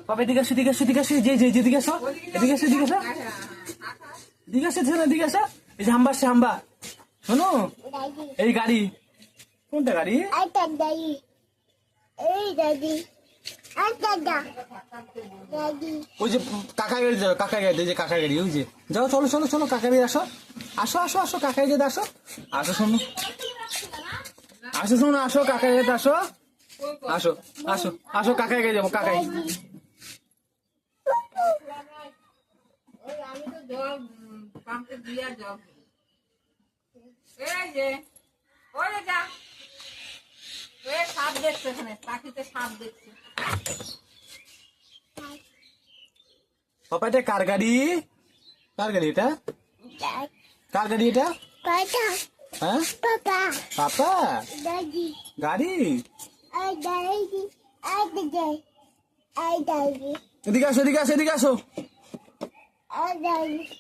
বাবা এদিকে আসো, এদিকে আসো, এদিকে আসো, যে যে এদিকে আসো, এদিকে আসো, এদিকে আসো, এদিকে আসো, এদিকে আসো। এই যে হাম্বা আসছে, হাম্বা শোনো, এই গাড়ি কোনটা গাড়ি? ওই যে কাকা গাড়ি যাও, কাকা গাড়ি, যে কাকা গাড়ি, ওই যে যাও, চলো চলো চলো, কাকা গাড়ি আসো, আসো আসো আসো, কাকা গাড়ি আসো, আসো শোনো, আসো শোনো, আসো কাকা গাড়ি আসো, আসো আসো আসো, কাকা গাড়ি যাবো, কাকাই। আমি তো জল পাম্পে দিয়ে জল এই যে ওই যা ওই সাপ দেখছে, এখানে পাখিতে সাপ দেখছে। পাপা এটা কার গাড়ি? কার গাড়ি এটা? কার গাড়ি এটা? হ্যাঁ পাপা গাড়ি। এদিকে আসো, এদিকে আসো, এদিকে আসো।